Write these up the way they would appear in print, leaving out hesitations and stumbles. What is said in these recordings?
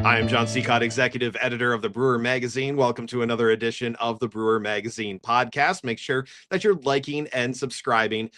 I am Jon Sicotte, executive editor of the Brewer Magazine. Welcome to another edition of the Brewer Magazine podcast. Make sure that you're liking and subscribing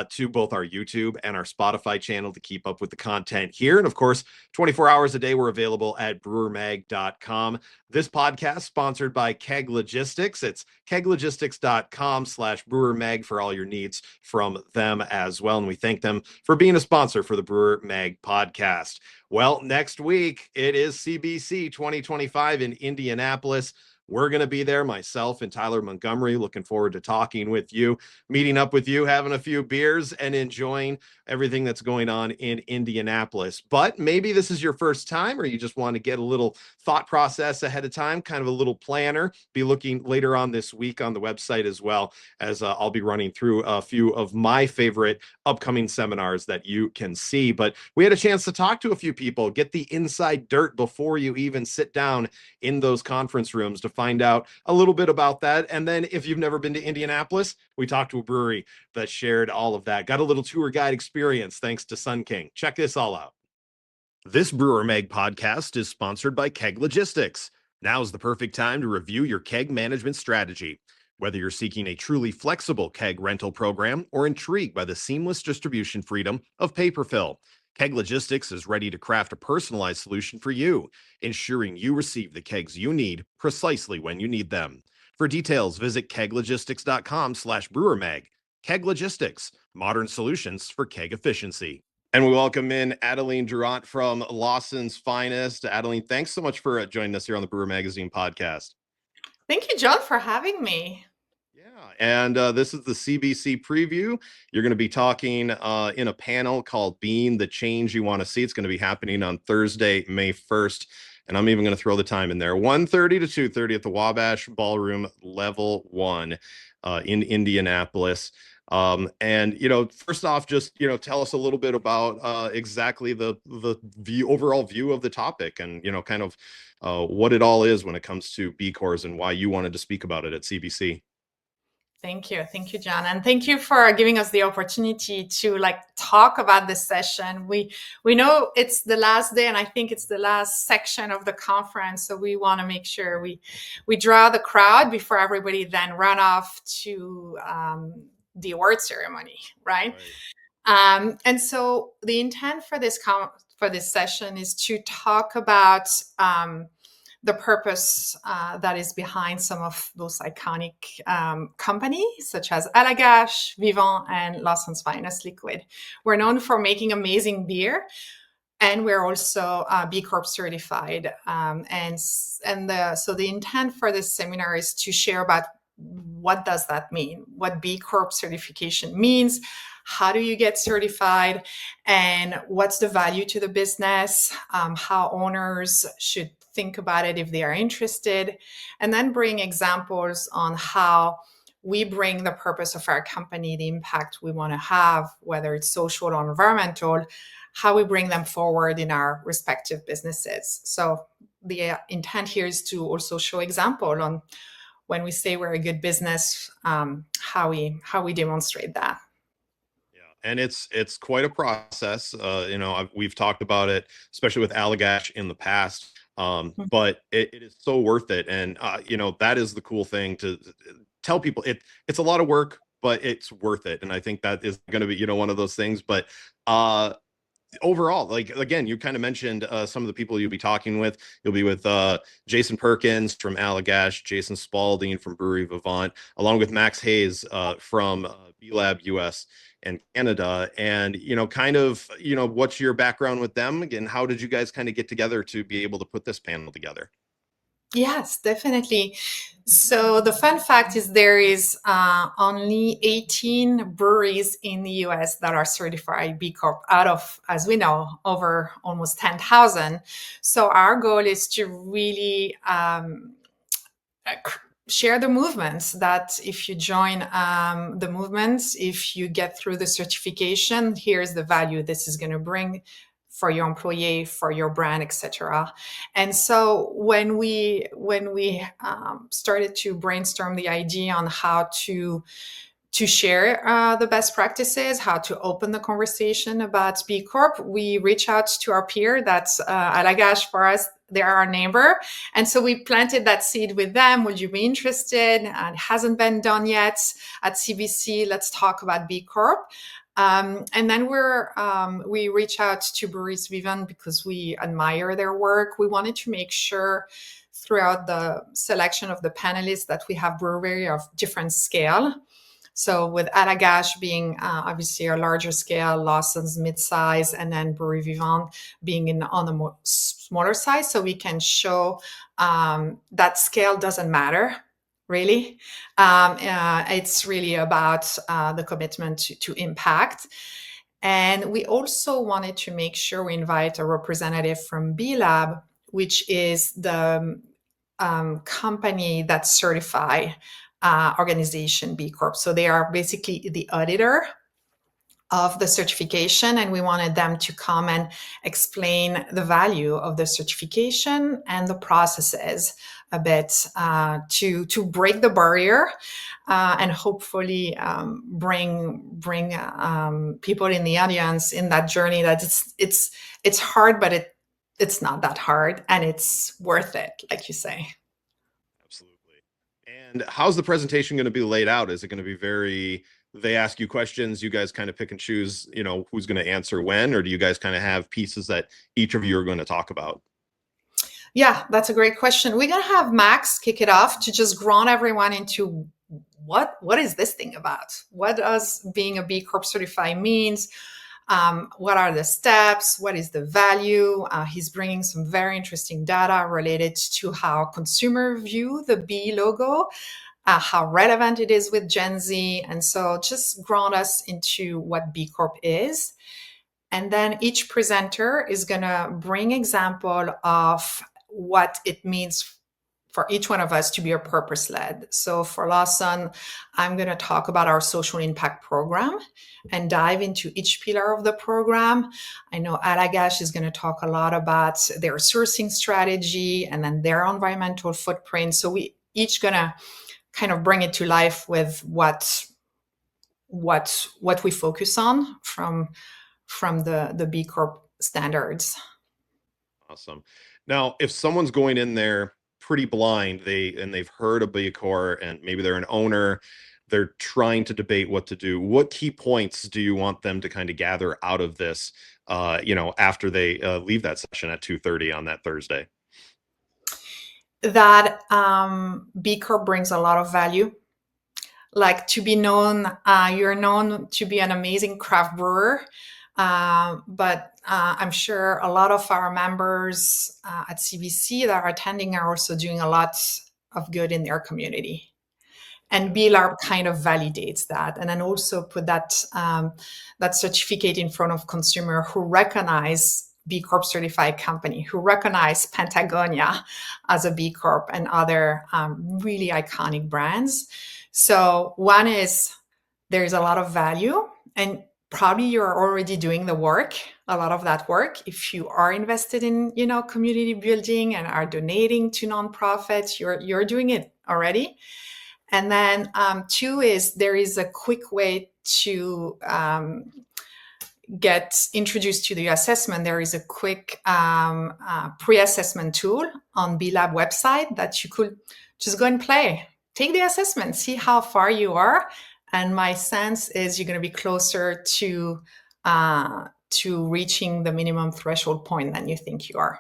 to both our YouTube and our Spotify channel to keep up with the content here. And of course, 24 hours a day, we're available at brewermag.com. This podcast sponsored by Keg Logistics. It's keglogistics.com/brewermag for all your needs from them as well. And we thank them for being a sponsor for the Brewer Mag podcast. Well, next week, it is CBC 2025 in Indianapolis. We're going to be there, myself and Tyler Montgomery. Looking forward to talking with you, meeting up with you, having a few beers, and enjoying everything that's going on in Indianapolis. But maybe this is your first time, or you just want to get a little thought process ahead of time, kind of a little planner. Be looking later on this week on the website as well, as I'll be running through a few of my favorite upcoming seminars that you can see. But we had a chance to talk to a few people, get the inside dirt before you even sit down in those conference rooms to find out a little bit about that. And then if you've never been to Indianapolis, we talked to a brewery that shared all of that. Got a little tour guide experience thanks to Sun King. Check this all out. This Brewer Mag podcast is sponsored by Keg Logistics. Now's the perfect time to review your keg management strategy. Whether you're seeking a truly flexible keg rental program or intrigued by the seamless distribution freedom of paper fill, Keg Logistics is ready to craft a personalized solution for you, ensuring you receive the kegs you need precisely when you need them. For details, visit keglogistics.com/brewermag. Keg Logistics, modern solutions for keg efficiency. And we welcome in Adeline Druart from Lawson's Finest. Adeline, thanks so much for joining us here on the Brewer Magazine podcast. Thank you, Jon, for having me. Yeah, and this is the CBC preview. You're going to be talking in a panel called Being the Change You Want to See. It's going to be happening on Thursday, May 1st. And I'm even going to throw the time in there, 1:30 to 2:30 at the Wabash Ballroom, Level 1 in Indianapolis. And, first off, just, tell us a little bit about exactly the overall view of the topic and, kind of what it all is when it comes to B Corps and why you wanted to speak about it at CBC. Thank you, Jon, and thank you for giving us the opportunity to talk about this session. We know it's the last day, and I think it's the last section of the conference, so we want to make sure we draw the crowd before everybody then run off to the award ceremony, right? And so the intent for this session is to talk about the purpose that is behind some of those iconic companies, such as Allagash, Vivant, and Lawson's Finest Liquid. We're known for making amazing beer, and we're also B Corp certified. So the intent for this seminar is to share about what does that mean, what B Corp certification means, how do you get certified, and what's the value to the business, how owners should think about it if they are interested, and then bring examples on how we bring the purpose of our company, the impact we want to have, whether it's social or environmental, how we bring them forward in our respective businesses. So the intent here is to also show example on when we say we're a good business, how we demonstrate that. And it's quite a process. We've talked about it, especially with Allagash in the past. But it is so worth it. And, that is the cool thing to tell people. It's a lot of work, but it's worth it. And I think that is going to be, one of those things. But overall, again, you kind of mentioned some of the people you'll be talking with. You'll be with Jason Perkins from Allagash, Jason Spalding from Brewery Vivant, along with Max Hayes from B-Lab US and Canada. And, what's your background with them? Again, how did you guys kind of get together to be able to put this panel together? Yes, definitely. So the fun fact is there is only 18 breweries in the US that are certified B Corp out of, as we know, over almost 10,000. So our goal is to really share the movements, that if you join the movements, if you get through the certification, here's the value this is going to bring for your employee, for your brand, etc. And so when we started to brainstorm the idea on how to share the best practices, how to open the conversation about B Corp, we reach out to our peer. That's Allagash for us they are our neighbor. And so we planted that seed with them. Would you be interested? It hasn't been done yet at CBC. Let's talk about B Corp. And then we reach out to Breweries Vivant because we admire their work. We wanted to make sure throughout the selection of the panelists that we have brewery of different scale. So with Allagash being obviously a larger scale, Lawson's mid-size, and then Brewery Vivant being on the smaller size, so we can show that scale doesn't matter, really. It's really about the commitment to impact. And we also wanted to make sure we invite a representative from B Lab, which is the company that certify organization B Corp. So they are basically the auditor of the certification, and we wanted them to come and explain the value of the certification and the processes a bit to break the barrier and hopefully bring people in the audience in that journey that it's hard, but it's not that hard, and it's worth it, like you say. Absolutely. And how's the presentation going to be laid out? Is it going to be they ask you questions, you guys kind of pick and choose, who's going to answer when, or do you guys kind of have pieces that each of you are going to talk about? Yeah, that's a great question. We're going to have Max kick it off to just ground everyone into what is this thing about? What does being a B Corp certified means? What are the steps? What is the value? He's bringing some very interesting data related to how consumers view the B logo, how relevant it is with Gen Z. And so just ground us into what B Corp is. And then each presenter is going to bring example of what it means for each one of us to be a purpose-led. So for Lawson, I'm going to talk about our social impact program and dive into each pillar of the program. I know Allagash is going to talk a lot about their sourcing strategy and then their environmental footprint. So we each going to kind of bring it to life with what we focus on from the B Corp standards. Awesome. Now, if someone's going in there pretty blind, they've heard of B Corp and maybe they're an owner, they're trying to debate what to do, what key points do you want them to kind of gather out of this, after they leave that session at 2:30 on that Thursday? That B Corp brings a lot of value. Like to be known, you're known to be an amazing craft brewer, but I'm sure a lot of our members at CBC that are attending are also doing a lot of good in their community. And BLARB kind of validates that, and then also put that certificate in front of consumer who recognize B Corp certified company, who recognize Patagonia as a B Corp and other really iconic brands. So one is there's a lot of value, and probably you're already doing the work, a lot of that work. If you are invested in, community building and are donating to nonprofits, you're doing it already. And then two is there is a quick way to get introduced to the assessment. There is a quick pre-assessment tool on B Lab website that you could just go and play. Take the assessment, see how far you are. And my sense is you're going to be closer to reaching the minimum threshold point than you think you are.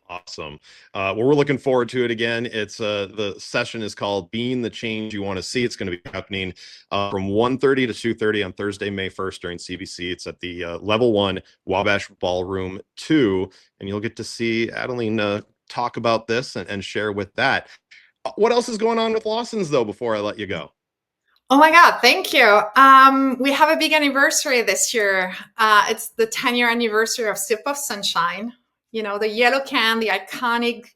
Awesome. Well, we're looking forward to it again. It's the session is called Being the Change You Want to See. It's going to be happening from 1:30 to 2:30 on Thursday, May 1st during CBC. It's at the Level 1 Wabash Ballroom 2, and you'll get to see Adeline talk about this and share with that. What else is going on with Lawson's, though, before I let you go? Oh my God, thank you. We have a big anniversary this year. It's the 10-year anniversary of Sip of Sunshine. The yellow can, the iconic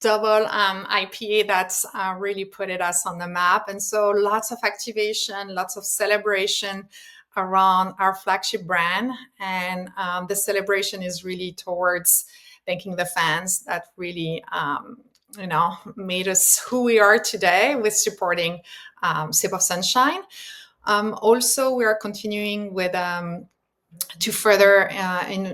double IPA that's really put us on the map. And so lots of activation, lots of celebration around our flagship brand. And the celebration is really towards thanking the fans that really, made us who we are today with supporting Sip of Sunshine. Also, we are continuing with to further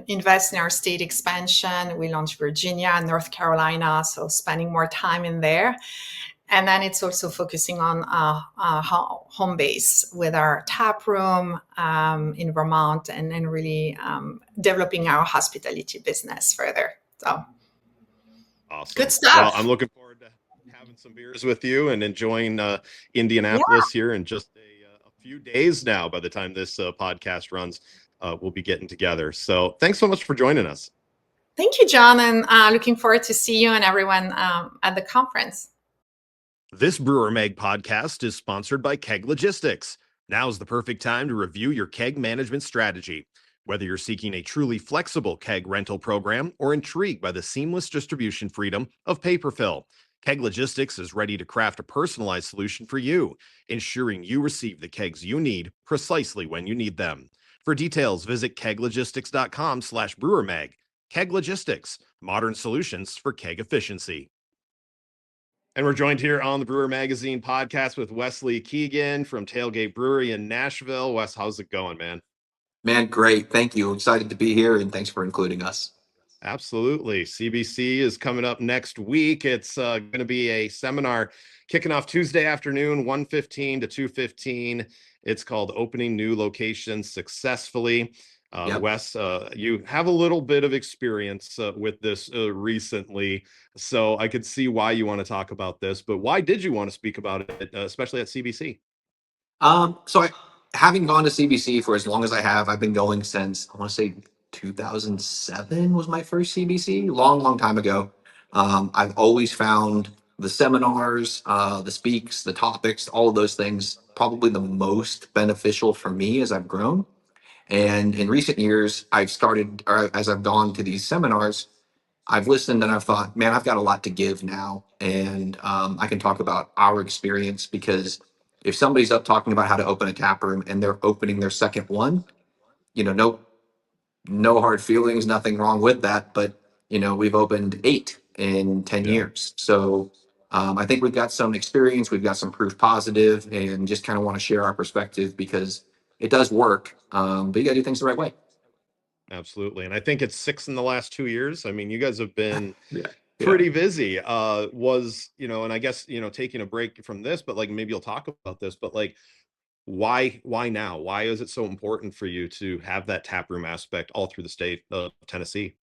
invest in our state expansion. We launched Virginia and North Carolina, so spending more time in there. And then it's also focusing on home base with our tap room in Vermont, and then really developing our hospitality business further. So Awesome. good stuff. Well, I'm looking forward to having some beers with you and enjoying Indianapolis here in just a few days now. By the time this podcast runs, we'll be getting together. So thanks so much for joining us. Thank you, Jon, and looking forward to see you and everyone at the conference. This Brewer Mag podcast is sponsored by Keg Logistics. Now's the perfect time to review your keg management strategy. Whether you're seeking a truly flexible keg rental program or intrigued by the seamless distribution freedom of paper fill, Keg Logistics is ready to craft a personalized solution for you, ensuring you receive the kegs you need precisely when you need them. For details, visit keglogistics.com/brewermag. Keg Logistics, modern solutions for keg efficiency. And we're joined here on the Brewer Magazine podcast with Wesley Keegan from Tailgate Brewery in Nashville. Wes, how's it going, man? Man, great. Thank you. Excited to be here, and thanks for including us. Absolutely. CBC is coming up next week. It's going to be a seminar kicking off Tuesday afternoon, 1:15 to 2:15. It's called Opening New Locations Successfully. Yep. Wes, you have a little bit of experience with this recently, so I could see why you want to talk about this, but why did you want to speak about it, especially at CBC? Having gone to CBC for as long as I have, I've been going since, I want to say 2007 was my first CBC, long time ago. I've always found the seminars, the speaks, the topics, all of those things probably the most beneficial for me as I've grown. And in recent years, as I've gone to these seminars, I've listened and I've thought, man, I've got a lot to give now. And I can talk about our experience, because if somebody's up talking about how to open a tap room and they're opening their second one, no hard feelings, nothing wrong with that. But, we've opened 8 in 10 years. So I think we've got some experience, we've got some proof positive, and just kind of want to share our perspective because it does work. But you got to do things the right way. Absolutely. And I think it's 6 in the last 2 years. I mean, you guys have been pretty busy. And I guess, taking a break from this, but like, maybe you'll talk about this, but like, why now? Why is it so important for you to have that taproom aspect all through the state of Tennessee?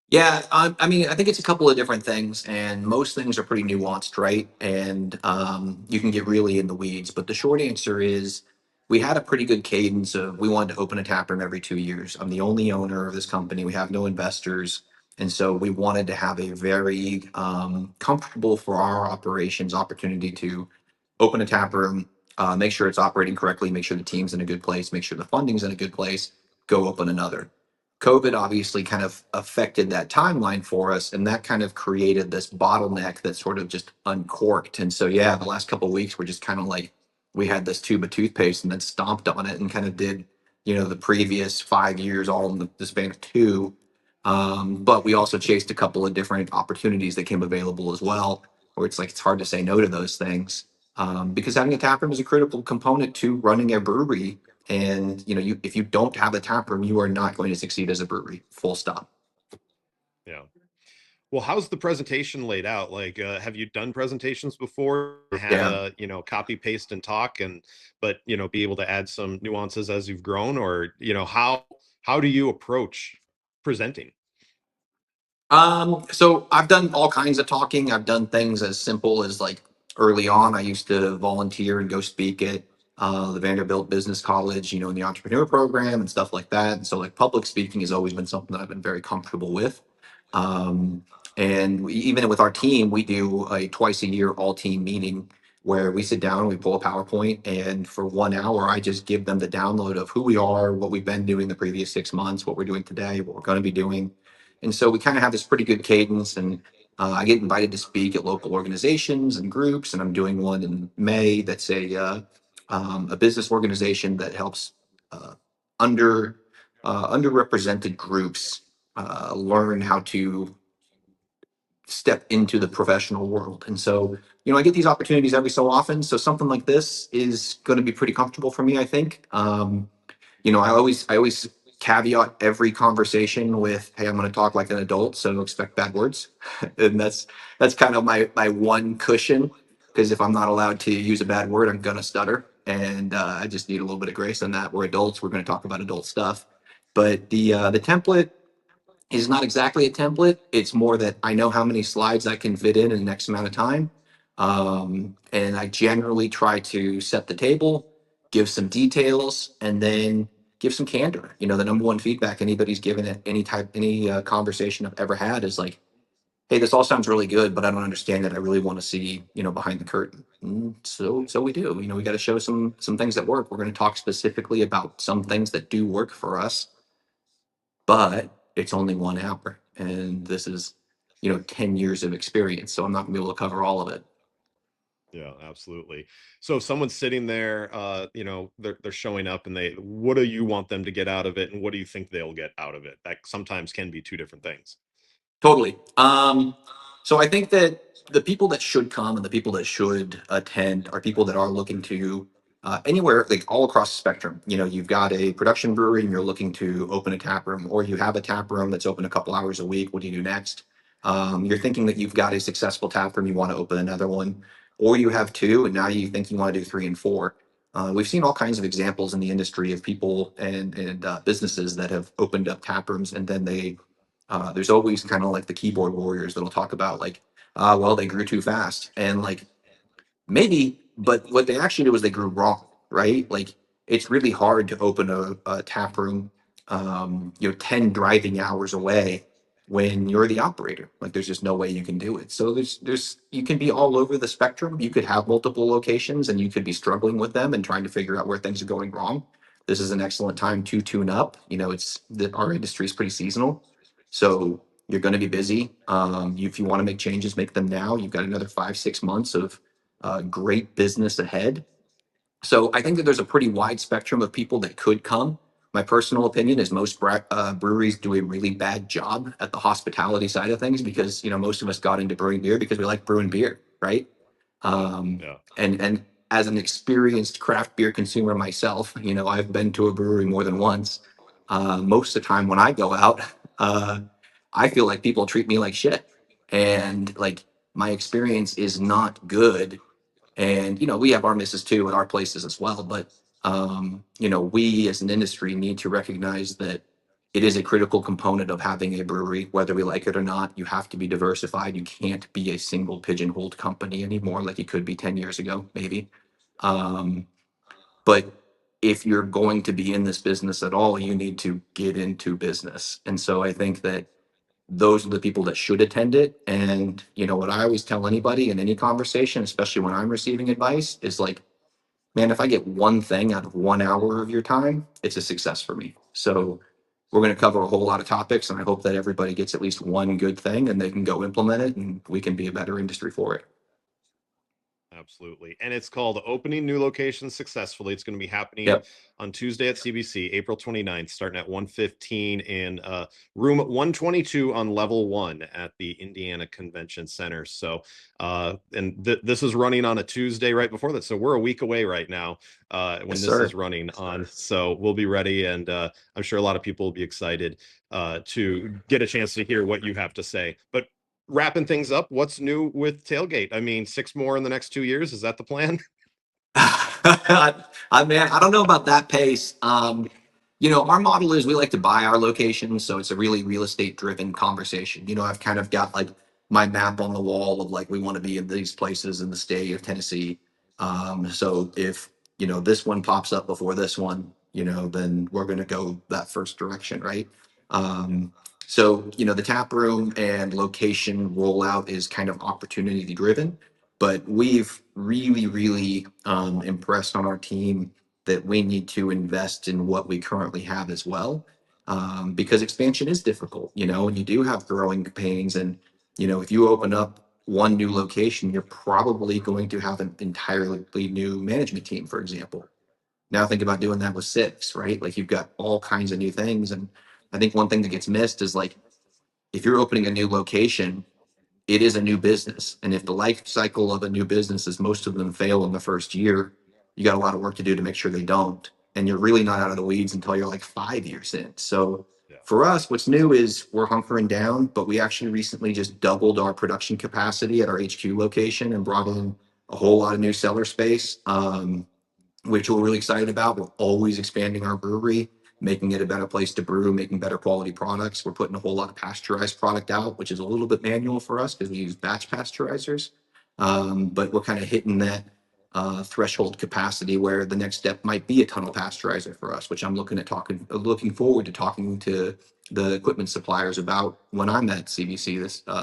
Yeah, I mean, I think it's a couple of different things, and most things are pretty nuanced, right? And you can get really in the weeds. But the short answer is, we had a pretty good cadence of we wanted to open a tap room every 2 years. I'm the only owner of this company. We have no investors, and so we wanted to have a very comfortable for our operations opportunity to open a tap room, make sure it's operating correctly, make sure the team's in a good place, make sure the funding's in a good place, go open another. COVID obviously kind of affected that timeline for us, and that kind of created this bottleneck that sort of just uncorked. And so, yeah, the last couple of weeks were just kind of like we had this tube of toothpaste and then stomped on it and kind of did, the previous 5 years all in the span of 2. But we also chased a couple of different opportunities that came available as well, where it's like it's hard to say no to those things, because having a tap room is a critical component to running a brewery. And if you don't have a tap room, you are not going to succeed as a brewery. Full stop. Yeah. Well, how's the presentation laid out? Like, have you done presentations before? Had Yeah. Copy, paste, and talk, but be able to add some nuances as you've grown, or how do you approach presenting? So I've done all kinds of talking. I've done things as simple as, like, early on, I used to volunteer and go speak at the Vanderbilt Business College, in the entrepreneur program and stuff like that. And so, like, public speaking has always been something that I've been very comfortable with. And even with our team, we do a twice a year all team meeting where we sit down, we pull a PowerPoint, and for 1 hour, I just give them the download of who we are, what we've been doing the previous 6 months, what we're doing today, what we're going to be doing. And so we kind of have this pretty good cadence, and I get invited to speak at local organizations and groups, and I'm doing one in May that's a business organization that helps uh, underrepresented groups learn how to step into the professional world. And so, I get these opportunities every so often. So something like this is going to be pretty comfortable for me, I think. I always caveat every conversation with, "Hey, I'm going to talk like an adult, so expect bad words." And that's kind of my one cushion, because if I'm not allowed to use a bad word, I'm going to stutter, and I just need a little bit of grace on that. We're adults. We're going to talk about adult stuff, but the template is not exactly a template. It's more that I know how many slides I can fit in the X amount of time. And I generally try to set the table, give some details, and then give some candor. You know, the number one feedback anybody's given at any conversation I've ever had is like, "Hey, this all sounds really good, but I don't understand it. I really want to see, behind the curtain." So we do. We got to show some things that work. We're going to talk specifically about some things that do work for us, but it's only 1 hour, and this is 10 years of experience, so I'm not gonna be able to cover all of it. Yeah, absolutely. So if someone's sitting there, they're showing up and what do you want them to get out of it? And what do you think they'll get out of it? That sometimes can be two different things. Totally. So I think that the people that should come and the people that should attend are people that are looking to anywhere, like all across the spectrum. You've got a production brewery and you're looking to open a tap room, or you have a tap room that's open a couple hours a week. What do you do next? You're thinking that you've got a successful tap room, you want to open another one, or you have two, and now you think you want to do three and four. We've seen all kinds of examples in the industry of people and businesses that have opened up tap rooms, and then there's always kind of like the keyboard warriors that'll talk about like, well, they grew too fast. And like, maybe, but what they actually did was they grew wrong, right? Like, it's really hard to open a tap room, 10 driving hours away when you're the operator. Like, there's just no way you can do it. So you can be all over the spectrum. You could have multiple locations and you could be struggling with them and trying to figure out where things are going wrong. This is an excellent time to tune up. Our industry is pretty seasonal. So you're going to be busy. If you want to make changes, make them now. You've got another 5, 6 months of great business ahead. So I think that there's a pretty wide spectrum of people that could come. My personal opinion is most breweries do a really bad job at the hospitality side of things, because most of us got into brewing beer because we like brewing beer, right? Yeah. And as an experienced craft beer consumer myself, I've been to a brewery more than once. Most of the time when I go out, I feel like people treat me like shit, and like my experience is not good. And we have our misses too at our places as well, but we as an industry need to recognize that it is a critical component of having a brewery, whether we like it or not. You have to be diversified. You can't be a single pigeonholed company anymore like you could be 10 years ago, maybe. But if you're going to be in this business at all, you need to get into business. And so I think that those are the people that should attend it. And what I always tell anybody in any conversation, especially when I'm receiving advice, is like, man, if I get one thing out of 1 hour of your time, it's a success for me. So we're going to cover a whole lot of topics, and I hope that everybody gets at least one good thing and they can go implement it, and we can be a better industry for it. Absolutely. And it's called Opening New Locations Successfully. It's going to be happening Yep. on Tuesday at CBC, April 29th, starting at 1:15 in room 122 on level 1 at the Indiana Convention Center. So, this is running on a Tuesday right before that. So we're a week away right now when Yes, this sir. is running on. So we'll be ready. And I'm sure a lot of people will be excited to get a chance to hear what you have to say. But wrapping things up, what's new with Tailgate? I mean, 6 more in the next 2 years. Is that the plan? I don't know about that pace. Our model is we like to buy our locations, so it's a really real estate driven conversation. I've kind of got like my map on the wall of like, we want to be in these places in the state of Tennessee. So if this one pops up before this one, then we're going to go that first direction, right? So the tap room and location rollout is kind of opportunity driven, but we've really, really impressed on our team that we need to invest in what we currently have as well, because expansion is difficult, and you do have growing pains. And if you open up one new location, you're probably going to have an entirely new management team, for example. Now think about doing that with six, right? Like, you've got all kinds of new things. And I think one thing that gets missed is like, if you're opening a new location, it is a new business. And if the life cycle of a new business is most of them fail in the first year, you got a lot of work to do to make sure they don't. and you're really not out of the weeds until you're like 5 years in. So Yeah. for us, what's new is we're hunkering down, but we actually recently just doubled our production capacity at our HQ location and brought in a whole lot of new cellar space, which we're really excited about. We're always expanding our brewery, making it a better place to brew, making better quality products. We're putting a whole lot of pasteurized product out, which is a little bit manual for us because we use batch pasteurizers. But we're kind of hitting that threshold capacity where the next step might be a tunnel pasteurizer for us, which I'm looking forward to talking to the equipment suppliers about when I'm at CBC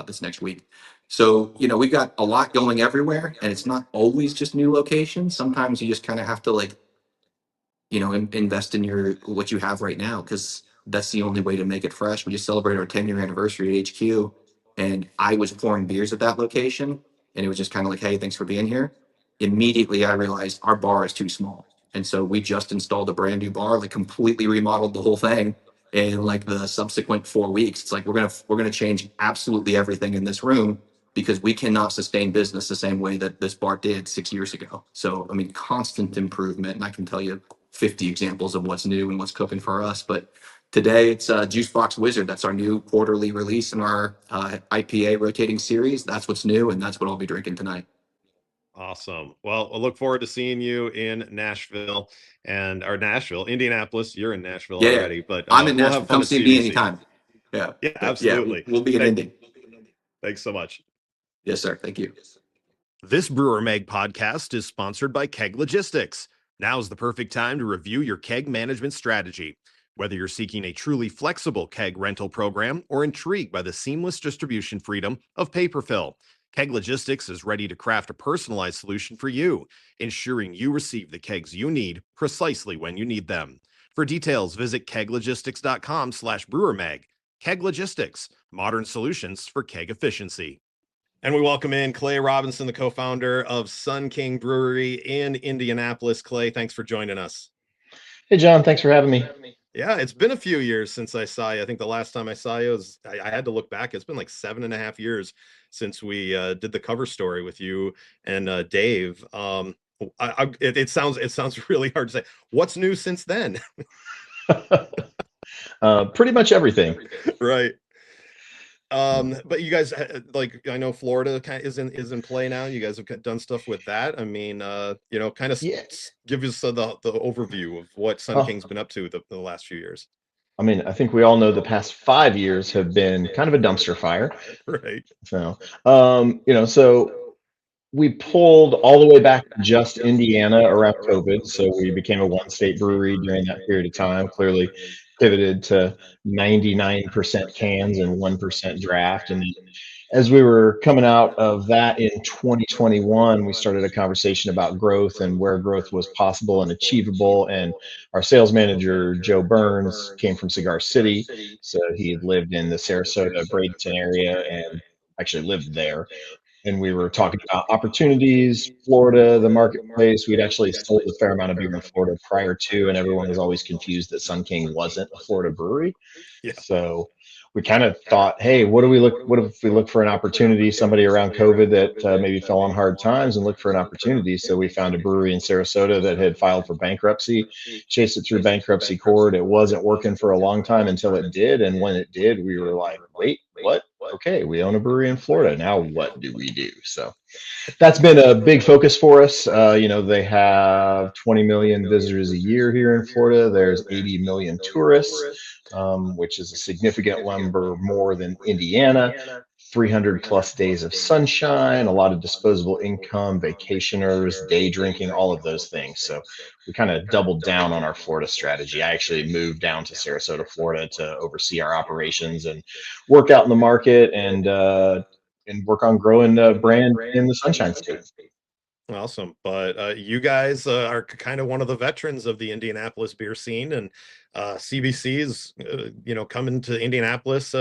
this next week. So, we've got a lot going everywhere, and it's not always just new locations. Sometimes you just kind of have to invest in what you have right now, because that's the only way to make it fresh. We just celebrated our 10-year anniversary at HQ, and I was pouring beers at that location, and it was just kind of like, hey, thanks for being here. Immediately, I realized our bar is too small, and so we just installed a brand new bar, like completely remodeled the whole thing. In like the subsequent 4 weeks, it's like we're gonna change absolutely everything in this room because we cannot sustain business the same way that this bar did 6 years ago. So, I mean, constant improvement. And I can tell you 50 examples of what's new and what's cooking for us. But today it's Juice Box Wizard. That's our new quarterly release in our IPA rotating series. That's what's new, and that's what I'll be drinking tonight. Awesome. Well, I look forward to seeing you in Nashville Indianapolis. You're in Nashville Yeah, already, but I'm in we'll Nashville. have fun Come at see me CBC. anytime. Yeah, Yeah, but yeah, absolutely. we'll be in Indy. Thanks so much. Yes, sir. Thank you. This Brewer Mag podcast is sponsored by Keg Logistics. Now's the perfect time to review your keg management strategy. Whether you're seeking a truly flexible keg rental program or intrigued by the seamless distribution freedom of paper fill, Keg Logistics is ready to craft a personalized solution for you, ensuring you receive the kegs you need precisely when you need them. For details, visit keglogistics.com/brewermag. Keg Logistics, modern solutions for keg efficiency. And we welcome in Clay Robinson, the co-founder of Sun King Brewery in Indianapolis. Clay, thanks for joining us. Hey, John, thanks for having me. Yeah, it's been a few years since I saw you. I think the last time I saw you was, I had to look back. It's been like 7.5 years since we did the cover story with you and Dave. It sounds really hard to say. What's new since then? Pretty much everything. Right. But you guys, like, I know Florida kind of is in play now. You guys have done stuff with that. I mean, kind of give us the overview of what Sun King's been up to the last few years. I mean, I think we all know the past 5 years have been kind of a dumpster fire. Right. So, so we pulled all the way back to just Indiana around COVID. So we became a one-state brewery during that period of time. Clearly pivoted to 99% cans and 1% draft. And as we were coming out of that in 2021, we started a conversation about growth and where growth was possible and achievable. And our sales manager, Joe Burns, came from Cigar City. So he lived in the Sarasota, Bradenton area and actually lived there. And we were talking about opportunities, Florida, the marketplace. We'd actually sold a fair amount of beer in Florida prior to, and everyone was always confused that Sun King wasn't a Florida brewery. Yeah. So we kind of thought, hey, what if we look for an opportunity, somebody around COVID that maybe fell on hard times and looked for an opportunity. So we found a brewery in Sarasota that had filed for bankruptcy, chased it through bankruptcy court. It wasn't working for a long time until it did. And when it did, we were like, wait, what? Okay, we own a brewery in Florida. Now what do we do? So that's been a big focus for us. They have 20 million visitors a year here in Florida. There's 80 million tourists, which is a significant number more than Indiana. 300 plus days of sunshine, a lot of disposable income, vacationers, day drinking, all of those things. So we kind of doubled down on our Florida strategy. I actually moved down to Sarasota, Florida to oversee our operations and work out in the market and work on growing the brand in the Sunshine State. Awesome. But you guys are kind of one of the veterans of the Indianapolis beer scene, and CBC is, coming to Indianapolis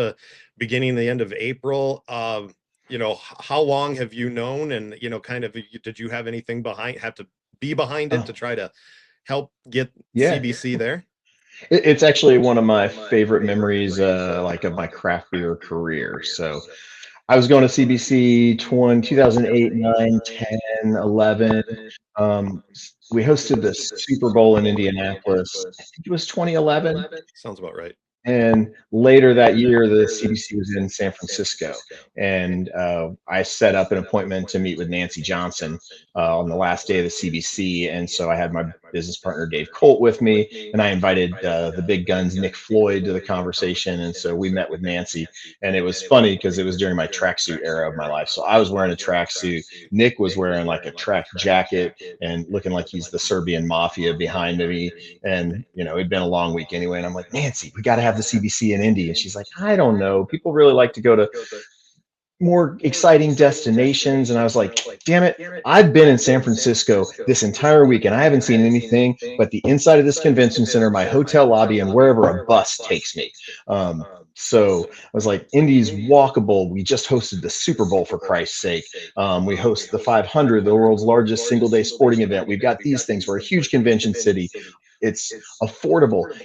beginning the end of April. How long have you known, and, did you have anything have to be behind it to try to help get CBC there? It's actually one of my favorite memories, of my craft beer career. So I was going to CBC 2008, 9, 10, 11. We hosted the Super Bowl in Indianapolis. I think it was 2011. Sounds about right. And later that year, the CBC was in San Francisco, and I set up an appointment to meet with Nancy Johnson on the last day of the CBC. And so I had my business partner Dave Colt with me, and I invited the big guns Nick Floyd to the conversation. And so we met with Nancy, and it was funny because it was during my tracksuit era of my life. So I was wearing a tracksuit. Nick was wearing like a track jacket and looking like he's the Serbian mafia behind me. And it'd been a long week anyway. And I'm like, Nancy, we got to have the CBC in Indy. And she's like, I don't know. People really like to go to more exciting destinations. And I was like, damn it, I've been in San Francisco this entire week and I haven't seen anything but the inside of this convention center, my hotel lobby, and wherever a bus takes me. So I was like, Indy's walkable. We just hosted the Super Bowl, for Christ's sake. We host the 500, the world's largest single day sporting event. We've got these things. We're a huge convention city. It's affordable.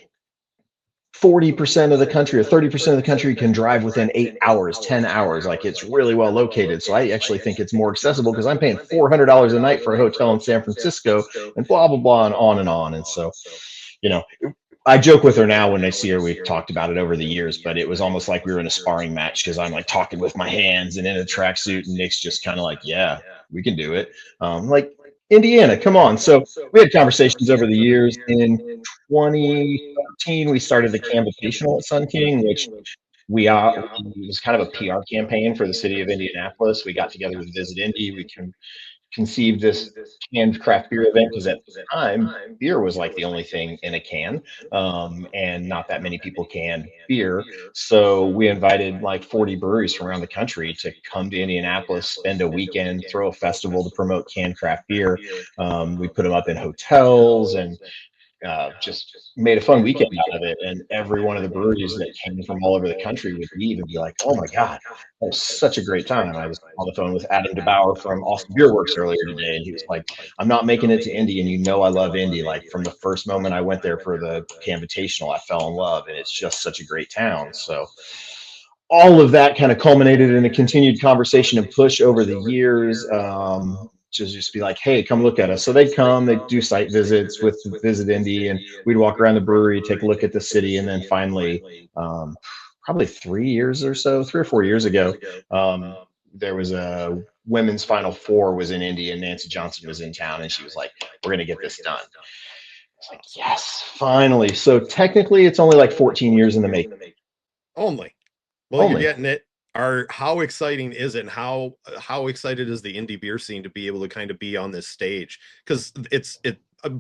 40% of the country or 30% of the country can drive within 8 hours, 10 hours. Like, it's really well located. So I actually think it's more accessible because I'm paying $400 a night for a hotel in San Francisco, and blah, blah, blah, and on and on. And so, I joke with her now when I see her. We've talked about it over the years, but it was almost like we were in a sparring match because I'm like talking with my hands and in a tracksuit, and Nick's just kind of like, yeah, we can do it. Like, Indiana, come on. So we had conversations over the years. In 2013, we started the Canvitational at Sun King, which it was kind of a PR campaign for the city of Indianapolis. We got together with Visit Indy. We conceived this canned craft beer event because at the time, beer was like the only thing in a can, and not that many people canned beer. So we invited like 40 breweries from around the country to come to Indianapolis, spend a weekend, throw a festival to promote canned craft beer. We put them up in hotels and just made a fun weekend out of it. And every one of the breweries that came from all over the country would leave and be like, oh my God, that was such a great time. I was on the phone with Adam DeBauer from Austin Beer Works earlier today, and he was like, I'm not making it to Indy, and I love Indy. Like, from the first moment I went there for the Canvitational, I fell in love, and it's just such a great town. So all of that kind of culminated in a continued conversation and push over the years. To just be like, hey, come look at us. So they'd come, they'd do site visits with Visit Indy, and we'd walk around the brewery, take a look at the city. And then finally, probably 3 or 4 years ago, there was a women's Final Four was in Indy, and Nancy Johnson was in town, and she was like, we're going to get this done. It's like, yes, finally. So technically it's only like 14 years in the making. Only. Well, you're getting it. How exciting is it, and how excited is the indie beer scene to be able to kind of be on this stage? Because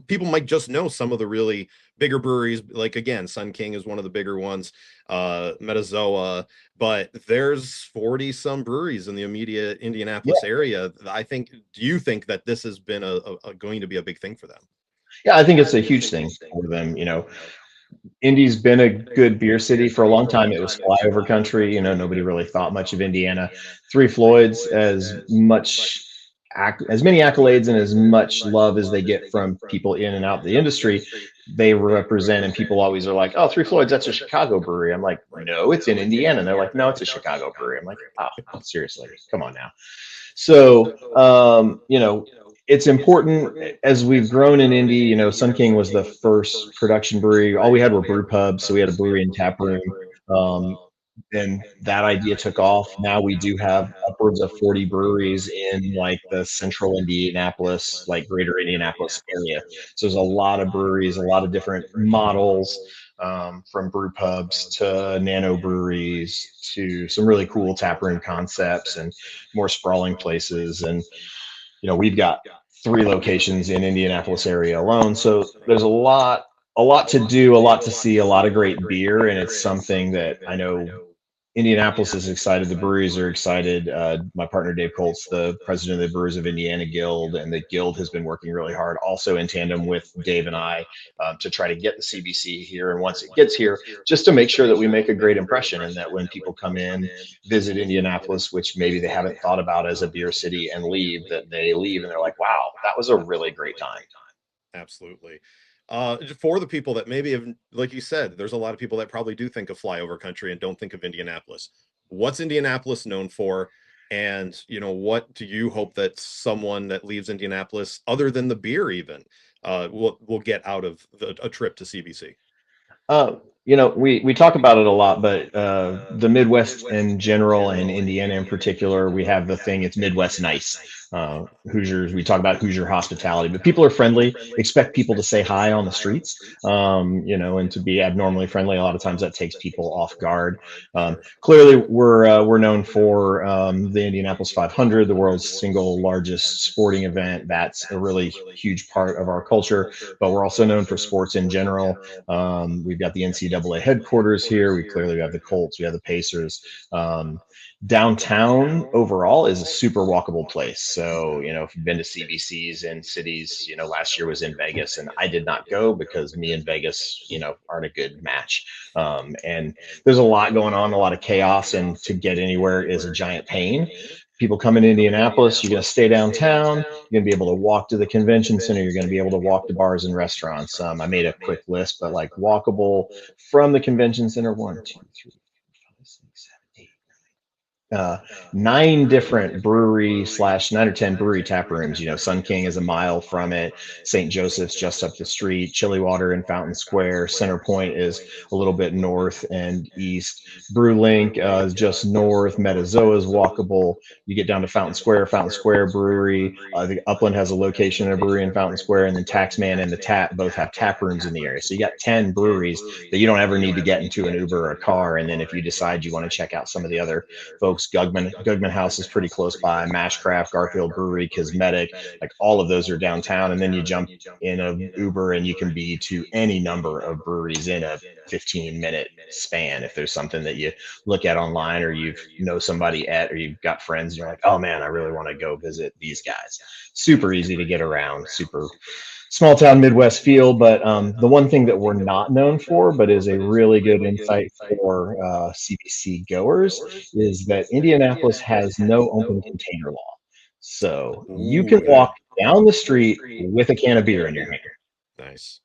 people might just know some of the really bigger breweries, like, again, Sun King is one of the bigger ones, Metazoa, but there's 40 some breweries in the immediate Indianapolis area. Do you think that this has been going to be a big thing for them? Yeah, I think it's a huge thing for them. Indy's been a good beer city for a long time. It was flyover country. Nobody really thought much of Indiana. Three Floyds, as many accolades and as much love as they get from people in and out of the industry, they represent, and people always are like, oh, Three Floyds, that's a Chicago brewery. I'm like, no, it's in Indiana. And they're like, no, it's a Chicago brewery. I'm like, oh, seriously, come on now. So, it's important as we've grown in Indy. Sun King was the first production brewery. All we had were brew pubs, so we had a brewery and tap room. And that idea took off. Now we do have upwards of 40 breweries in like the central Indianapolis, like greater Indianapolis area. So there's a lot of breweries, a lot of different models, from brew pubs to nano breweries to some really cool tap room concepts and more sprawling places. And we've got 3 locations in Indianapolis area alone. So there's a lot to do, a lot to see, a lot of great beer. And it's something that I know Indianapolis is excited. The breweries are excited. My partner, Dave Colt's the president of the Brewers of Indiana Guild, and the Guild has been working really hard, also in tandem with Dave and I, to try to get the CBC here. And once it gets here, just to make sure that we make a great impression, and that when people come in, visit Indianapolis, which maybe they haven't thought about as a beer city, and leave, that they leave and they're like, wow, that was a really great time. Absolutely. For the people that maybe have, like you said, there's a lot of people that probably do think of flyover country and don't think of Indianapolis. what's Indianapolis known for? And, what do you hope that someone that leaves Indianapolis, other than the beer even, will get out of a trip to CBC? We talk about it a lot, but the Midwest in general and Indiana in particular, we have the thing, it's Midwest nice. Hoosiers, we talk about Hoosier hospitality, but people are friendly, expect people to say hi on the streets, and to be abnormally friendly. A lot of times that takes people off guard. Clearly, we're known for the Indianapolis 500, the world's single largest sporting event. That's a really huge part of our culture, but we're also known for sports in general. We've got the NCAA headquarters here. We clearly have the Colts, we have the Pacers. Downtown overall is a super walkable place. So, if you've been to CBCs in cities, last year was in Vegas and I did not go because me and Vegas, aren't a good match. And there's a lot going on, a lot of chaos, and to get anywhere is a giant pain. People come in Indianapolis, you're going to stay downtown, you're going to be able to walk to the convention center, you're going to be able to walk to bars and restaurants. I made a quick list, but like walkable from the convention center, 1, 2, 3, 4, 5, 6, 7, 8, 9 different brewery / 9 or 10 brewery tap rooms. Sun King is a mile from it. St. Joseph's just up the street. Chili Water in Fountain Square. Center Point is a little bit north and east. Brewlink is just north. Metazoa is walkable. You get down to Fountain Square Brewery. The Upland has a location in a brewery in Fountain Square, and then Taxman and the Tap both have tap rooms in the area. So you got 10 breweries that you don't ever need to get into an Uber or a car. And then if you decide you want to check out some of the other folks, Gugman House is pretty close by, Mashcraft, Garfield Brewery, Cosmetic, like all of those are downtown. And then you jump in an Uber and you can be to any number of breweries in a 15-minute span. If there's something that you look at online or you know somebody at, or you've got friends and you're like, oh man, I really want to go visit these guys. Super easy to get around, super small town Midwest feel. But the one thing that we're not known for, but is a really good insight for CBC goers, is that Indianapolis has no open container law. So you can walk down the street with a can of beer in your hand. Nice.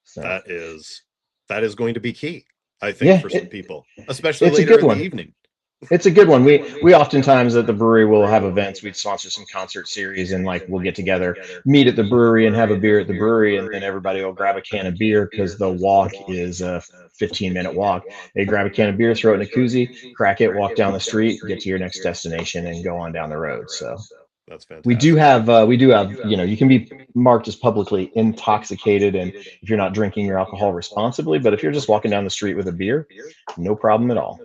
So that is going to be key, I think, for some people, especially it's later in the evening. It's a good one. We oftentimes at the brewery will have events. We'd sponsor some concert series, and like we'll get together, meet at the brewery and have a beer at the brewery, and then everybody will grab a can of beer because the walk is a 15-minute walk. They grab a can of beer, throw it in a koozie, crack it, walk down the street, get to your next destination, and go on down the road. So that's fantastic. We do have, you can be marked as publicly intoxicated, and if you're not drinking your alcohol responsibly, but if you're just walking down the street with a beer, no problem at all.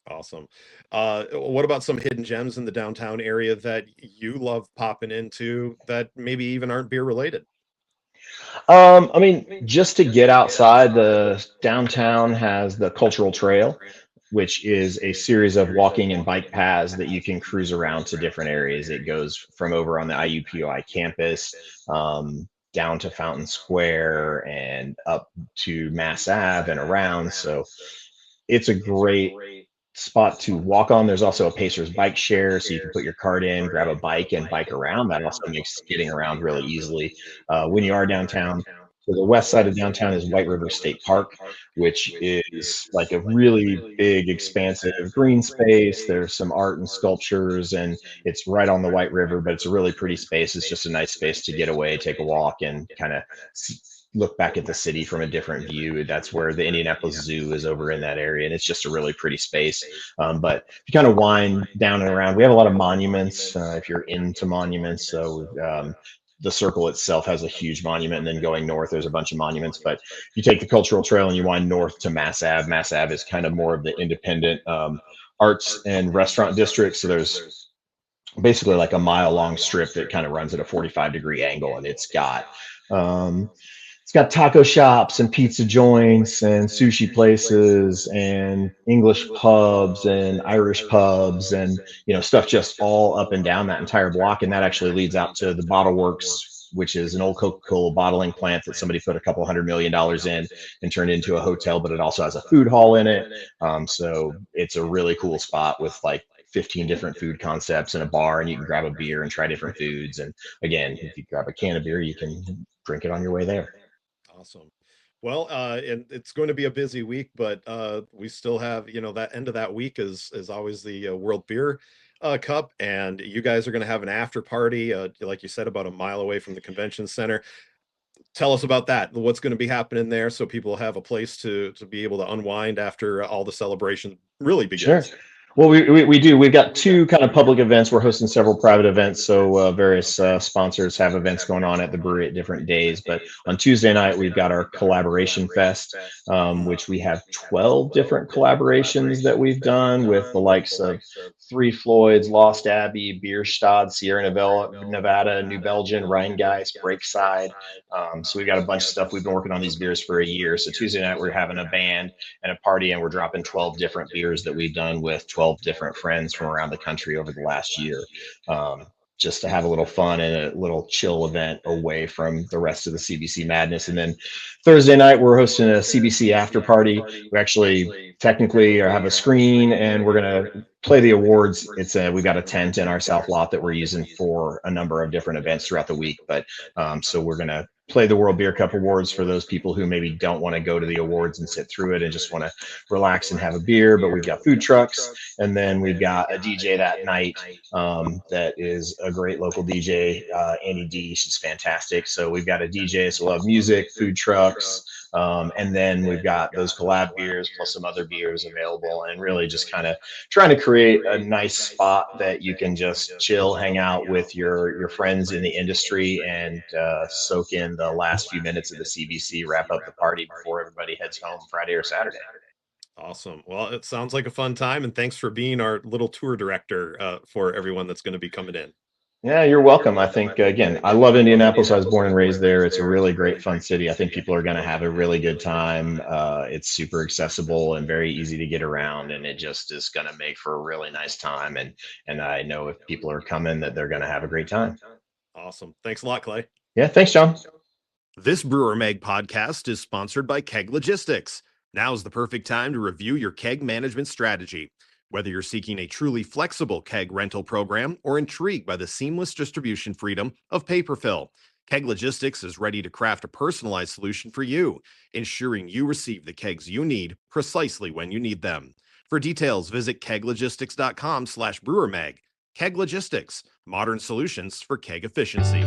Awesome. What about some hidden gems in the downtown area that you love popping into that maybe even aren't beer related? I mean, just to get outside, the downtown has the Cultural Trail, which is a series of walking and bike paths that you can cruise around to different areas. It goes from over on the IUPUI campus down to Fountain Square and up to Mass Ave and around. So it's a great spot to walk on. There's also a Pacers bike share, so you can put your cart in, grab a bike, and bike around. That also makes getting around really easily. When you are downtown, so the west side of downtown is White River State Park, which is like a really big, expansive green space. There's some art and sculptures, and it's right on the White River, but it's a really pretty space. It's just a nice space to get away, take a walk, and kind of look back at the city from a different view. That's where the Indianapolis Zoo is, over in that area, and it's just a really pretty space. But if you kind of wind down and around, we have a lot of monuments if you're into monuments. So the circle itself has a huge monument, and then going north there's a bunch of monuments. But you take the Cultural Trail and you wind north to Mass Ave. Mass Ave is kind of more of the independent arts and restaurant district. So there's basically like a mile-long strip that kind of runs at a 45-degree angle, and it's got taco shops and pizza joints and sushi places and English pubs and Irish pubs and, stuff just all up and down that entire block. And that actually leads out to the Bottle Works, which is an old Coca-Cola bottling plant that somebody put $200 million in and turned into a hotel, but it also has a food hall in it. So it's a really cool spot with like 15 different food concepts and a bar, and you can grab a beer and try different foods. And again, if you grab a can of beer, you can drink it on your way there. Awesome. Well, and it's going to be a busy week, but we still have, that end of that week is always the World Beer Cup, and you guys are going to have an after party, like you said, about a mile away from the convention center. Tell us about that. What's going to be happening there, so people have a place to be able to unwind after all the celebration really begins. Sure. Well, we do. We've got two kind of public events. We're hosting several private events. So various sponsors have events going on at the brewery at different days. But on Tuesday night, we've got our Collaboration Fest, which we have 12 different collaborations that we've done with the likes of Three Floyds, Lost Abbey, Bierstadt, Sierra Nevada, New Belgium, Rheingeist, Breakside. So we've got a bunch of stuff. We've been working on these beers for a year. So Tuesday night, we're having a band and a party, and we're dropping 12 different beers that we've done with 12 different friends from around the country over the last year, just to have a little fun and a little chill event away from the rest of the CBC madness. And then Thursday night, we're hosting a CBC after party. We actually technically have a screen, and we're going to play the awards. We've got a tent in our south lot that we're using for a number of different events throughout the week. But so we're going to play the World Beer Cup Awards for those people who maybe don't want to go to the awards and sit through it and just want to relax and have a beer. But we've got food trucks, and then we've got a DJ that night that is a great local DJ, Andy D. She's fantastic. So we've got a DJ, so we'll have music, food trucks, and then we've got those collab beers plus some other beers available, and really just kind of trying to create a nice spot that you can just chill, hang out with your friends in the industry, and soak in the last few minutes of the CBC, wrap up the party before everybody heads home Friday or Saturday. Awesome. Well, it sounds like a fun time, and thanks for being our little tour director for everyone that's going to be coming in. Yeah, you're welcome. I think, again, I love Indianapolis. I was born and raised there. It's a really great, fun city. I think people are going to have a really good time. It's super accessible and very easy to get around, and it just is going to make for a really nice time. And I know if people are coming that they're going to have a great time. Awesome. Thanks a lot, Clay. Yeah, thanks, John. This Brewer Mag podcast is sponsored by Keg Logistics. Now's the perfect time to review your keg management strategy. Whether you're seeking a truly flexible keg rental program or intrigued by the seamless distribution freedom of paper fill, Keg Logistics is ready to craft a personalized solution for you, ensuring you receive the kegs you need precisely when you need them. For details, visit keglogistics.com/brewermag. Keg Logistics, modern solutions for keg efficiency.